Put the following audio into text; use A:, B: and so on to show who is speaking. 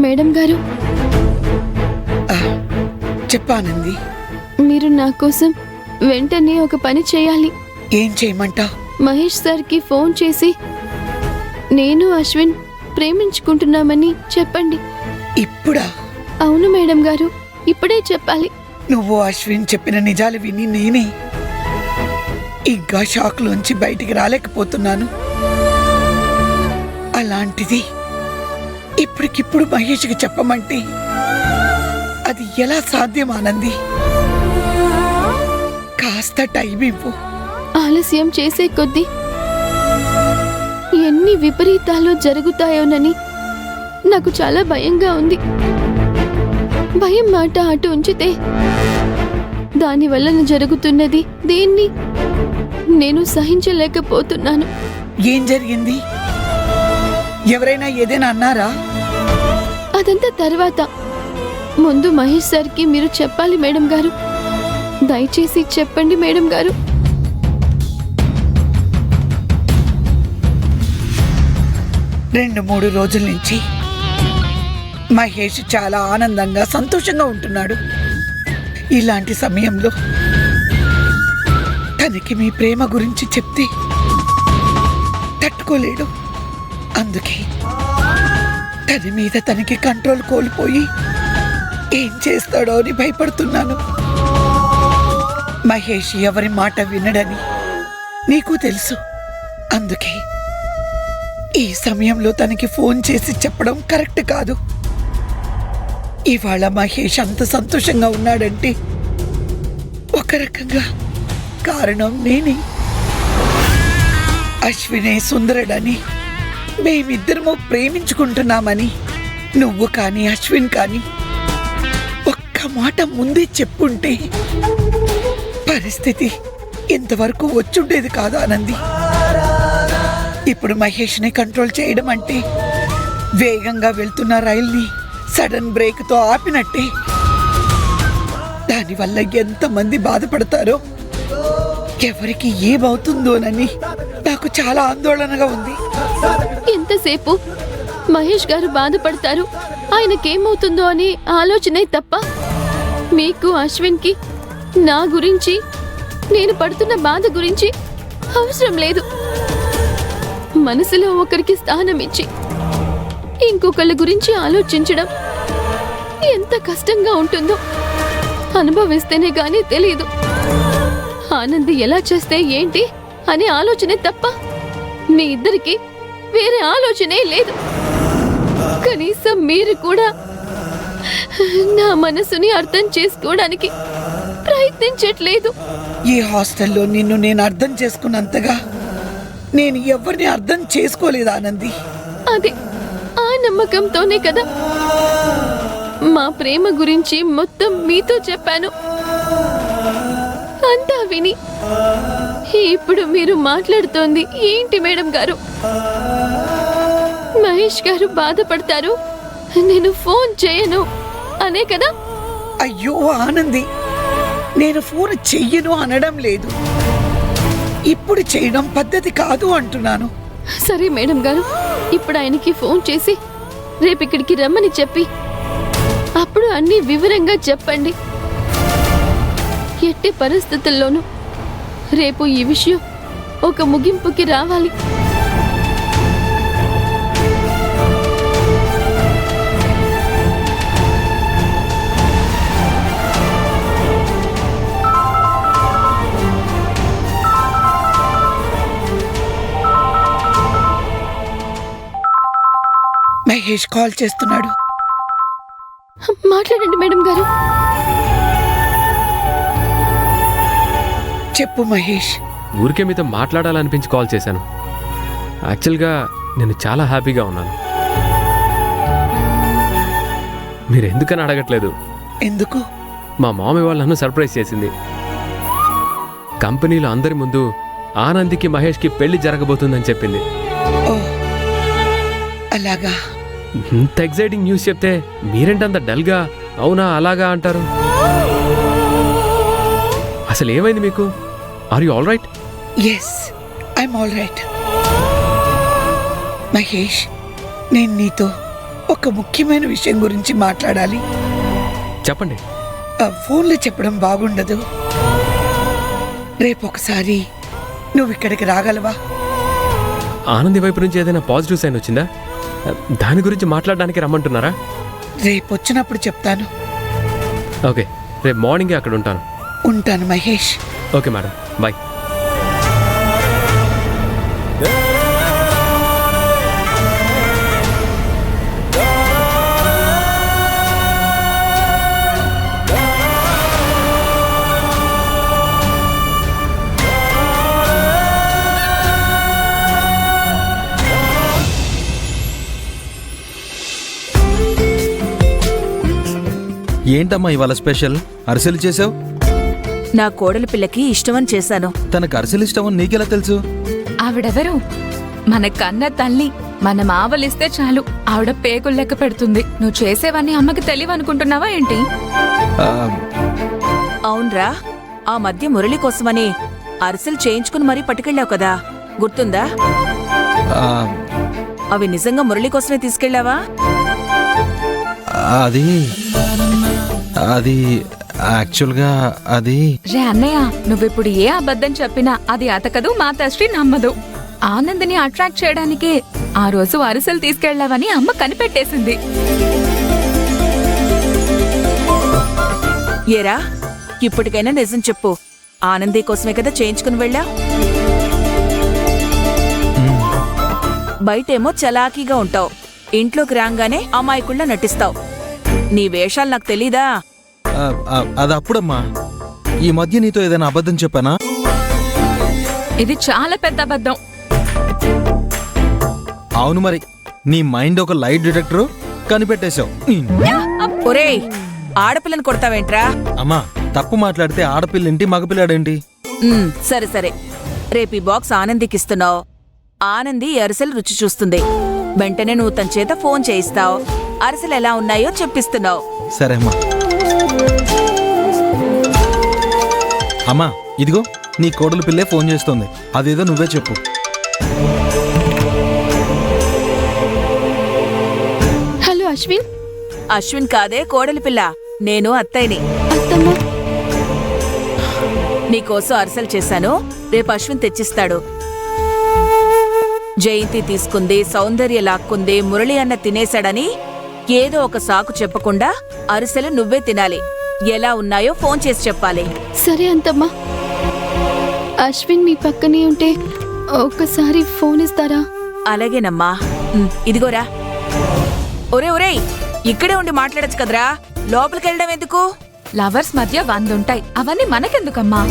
A: Madam గారు,
B: చెప్పానంది.
A: మీరు నా కోసం వెంటనే ఒక పని చేయాలి.
B: ఏం చేయమంటావు?
A: మహేష్ సార్కి ఫోన్ చేసి నేను అశ్విన్ ప్రేమించుకుంటున్నామని చెప్పండి.
B: ఇప్పుడా?
A: అవును మేడం గారు, ఇప్పుడే చెప్పాలి.
B: నువ్వు అశ్విన్ చెప్పిన నిజాలు విని నేనే ఇంకా షాక్లోంచి బయటికి రాలేకపోతున్నాను. అలాంటిది ఇప్పటికిప్పుడు మహేష్కి చెప్పమంటే అది ఎలా సాధ్యమానంది? కాస్త టైం ఇవ్వు.
A: ఆలస్యం చేసే కొద్దీ ఎన్ని విపరీతాలు జరుగుతాయోనని నాకు చాలా భయంగా ఉంది. భయం మాట అటు ఉంచితే దానివల్ల జరుగుతున్నది దేన్ని నేను సహించలేకపోతున్నాను.
B: ఏం జరిగింది? ఎవరైనా ఏదైనా అన్నారా?
A: అదంతా తర్వాత. ముందు మహేష్ సార్కి మీరు చెప్పాలి మేడం గారు. దయచేసి చెప్పండి మేడం గారు.
B: రెండు మూడు రోజుల నుంచి మహేష్ చాలా ఆనందంగా సంతోషంగా ఉంటున్నాడు. ఇలాంటి సమయంలో తనకి మీ ప్రేమ గురించి చెప్తే తట్టుకోలేడు. అందుకే తన మీద తనకి కంట్రోల్ కోల్పోయి ఏం చేస్తాడో అని భయపడుతున్నాను. మహేష్ ఎవరి మాట వినడని నీకు తెలుసు. అందుకే ఈ సమయంలో తనకి ఫోన్ చేసి చెప్పడం కరెక్ట్ కాదు. ఇవాళ మహేష్ అంత సంతోషంగా ఉన్నాడంటే ఒక రకంగా కారణం నేనే. అశ్వినే సుందరుడని, మేమిద్దరము ప్రేమించుకుంటున్నామని నువ్వు కానీ అశ్విన్ కానీ ఒక్క మాట ముందే చెప్పుంటే పరిస్థితి ఇంతవరకు వచ్చుండేది కాదు ఆనంది. ఇప్పుడు మహేష్ని కంట్రోల్ చేయడం అంటే వేగంగా వెళ్తున్న రైల్ని సడన్ బ్రేక్తో ఆపినట్టే. దానివల్ల ఎంతమంది బాధపడతారో, ఎవరికి ఏమవుతుందోనని నాకు చాలా ఆందోళనగా ఉంది.
A: ఎంతసేపు మహేష్ గారు బాధపడతారు, ఆయనకేమవుతుందో అనే ఆలోచనే తప్ప మీకు అశ్విన్కి నా గురించి, నేను పడుతున్న బాధ గురించి అవసరం లేదు. మనసులో ఒకరికి స్థానం ఇచ్చి ఇంకొకళ్ళ గురించి ఆలోచించడం ఎంత కష్టంగా ఉంటుందో అనుభవిస్తేనే గానీ తెలియదు. ఆనంద్ ఎలా చేస్తే ఏంటి అనే ఆలోచనే తప్ప మీ ఇద్దరికి వేరే ఆలోచనే లేదు. కనీసం మీరు కూడా నా మనసుని అర్థం చేసుకోవడానికి ప్రయత్నించట్లేదు.
B: ఈ హాస్టల్లో నిన్ను నేను అర్థం చేసుకున్నంతగా నేను ఎవరిని అర్థం చేసుకోలేదు ఆనంది.
A: అదే ఆ నమ్మకంతోనే కదా మా ప్రేమ గురించి మొత్తం మీతో చెప్పాను. అంతా విని ఇప్పుడు మీరు మాట్లాడుతోంది ఏంటి మేడం గారు? మహేష్ గారు బాధపడతారు, నేను ఫోన్ చేయను అనే కదా?
B: అయ్యో ఆనంది, నేను ఫోన్ చెయ్యను అనడం లేదు. ఇప్పుడు చేయడం పద్ధతి కాదు అంటున్నాను.
A: సరే మేడం గారు, ఇప్పుడు ఆయనకి ఫోన్ చేసి రేపు ఇక్కడికి రమ్మని చెప్పి అప్పుడు అన్ని వివరంగా చెప్పండి. ఎట్టి పరిస్థితుల్లోనూ రేపు ఈ విషయం ఒక ముగింపుకి రావాలి.
B: మహేష్ కాల్ చేస్తున్నాడు.
A: మాట్లాడండి మేడం గారు.
B: చెప్పు మహేష్.
C: ఊరికే మీతో మాట్లాడాలనిపించి కాల్ చేశాను. యాక్చువల్గా నేను చాలా హ్యాపీగా ఉన్నాను. మీరు ఎందుకని అడగట్లేదు.
B: ఎందుకు?
C: మా మామయ్య వాళ్ళు నన్ను సర్ప్రైజ్ చేసింది. కంపెనీలో అందరి ముందు ఆనంద్కి మహేష్కి పెళ్లి జరగబోతుందని చెప్పింది.
B: ఓ అలాగా?
C: ఇంత ఎక్సైటింగ్ న్యూస్ చెప్తే మీరేంటంత డల్గా అవునా అలాగా అంటారు? అసలు ఏమైంది మీకు? Are you all right?
B: Yes, I'm all right. Mahesh, నేను నీతో ఒక ముఖ్యమైన విషయం గురించి మాట్లాడాలి.
C: చెప్పండి.
B: ఫోన్లో చెప్పడం బాగుండదు. రేపు ఒకసారి నువ్వు ఇక్కడికి రాగలవా?
C: ఆనంది వైపు నుంచి ఏదైనా పాజిటివ్ సైన్ వచ్చిందా? దాని గురించి మాట్లాడడానికి రమ్మంటున్నారా?
B: రేపు వచ్చినప్పుడు చెప్తాను.
C: ఓకే, రేపు మార్నింగే అక్కడ ఉంటాను.
B: ఉంటాను మహేష్.
C: Okay madam, bye.
D: ఏంటమ్మా ఇవాళ స్పెషల్? అరిసెలు చేసావు?
E: నా కోడలి పిల్లకి ఇష్టమని చేశాను.
D: తనకు అరిసెలు ఇష్టమని నీకెలా తెలుసు?
F: ఆవిడెవరు? మన కన్న తల్లి. మనం ఆవలిస్తే చాలు ఆవిడ పేగులు లెక్క పెడుతుంది. నువ్వు చేసేవన్నీ అమ్మకి తెలియవనుకుంటున్నావా ఏంటి?
D: ఆ,
E: అవునరా, ఆ మధ్య మురళి కోసమని అరిసెలు చేయించుకుని మరీ పట్టుకెళ్ళావు కదా, గుర్తుందా?
D: ఆ,
E: అవి నిజంగా మురళి కోసమే తీసుకెళ్ళావా?
D: అది అది యాక్చువల్గా అది
F: రే అన్నయ్య, నువ్విప్పుడు ఏ అబద్ధం చెప్పినా అది అతకదు, మా తశ్రీ నమ్మదు. ఆనందిని అట్రాక్ట్ చేయడానికి ఆ రోజు అరిసెలు తీసుకెళ్లావని అమ్మ కనిపెట్టేసింది.
E: ఏరా, ఇప్పటికైనా నిజం చెప్పు. ఆనంది కోసమే కదా చేయించుకుని వెళ్ళా? బయటేమో చలాకీగా ఉంటావు, ఇంట్లోకి రాగానే అమాయకుళ్ళ నటిస్తావు. నీ వేషాలు నాకు తెలీదా?
D: అది అప్పుడమ్మా. ఈ మధ్య నీతో ఏదైనా అబద్ధం చెప్పానా?
F: ఇది చాలా పెద్ద అబద్ధం.
D: అవును మరి, నీ మైండ్ ఒక లైట్ డిటెక్టర్ కనిపెట్టేశావు.
E: ఒరేయ్, ఆడపిల్లని కొడతావేంట్రా?
D: అమ్మా, తప్పు మాట్లాడితే ఆడపిల్లేంటి మగపిల్లాడేంటి?
E: సరే సరే, రేపు ఈ బాక్స్ ఆనందికిస్తున్నావు. ఆనంది ఈ అరిసెలు రుచి చూస్తుంది. వెంటనే నువ్వు తన చేత ఫోన్ చేయిస్తావు. అరిసెలు ఎలా ఉన్నాయో చెప్పిస్తున్నావు.
D: సరే అమ్మా. అమ్మా, ఇదిగో నీ కోడలు పిల్లే ఫోన్ చేస్తోంది. అదేదో నువ్వే చెప్పు.
A: హలో అశ్విన్.
E: అశ్విన్ కాదే, కోడలి పిల్ల. నేను అత్తయ్యని.
A: అత్తమ్మ.
E: నీకోసం అరిసెలు చేశాను, రేపు అశ్విన్ తెచ్చిస్తాడు. జయంతి తీసుకుంది, సౌందర్య లాక్కుంది, మురళి అన్న తినేశాడని ఏదో ఒక సాకు చెప్పకుండా అరిసెలు నువ్వే తినాలి. ఎలా ఉన్నాయో ఫోన్ చేసి చెప్పాలి.
A: సరే అంతమ్మా. అశ్విన్ మీ పక్కనే ఉంటే ఒక్కసారి ఫోన్ ఇస్తారా?
E: అలాగేనమ్మా. ఇదిగోరా. ఒరే ఒరేయ్, ఇక్కడే ఉండి మాట్లాడచ్చు కదరా, లోపలికెళ్ళడం ఎందుకు?
F: లవర్స్ మధ్య 100 ఉంటాయి, అవన్నీ మనకెందుకమ్మా?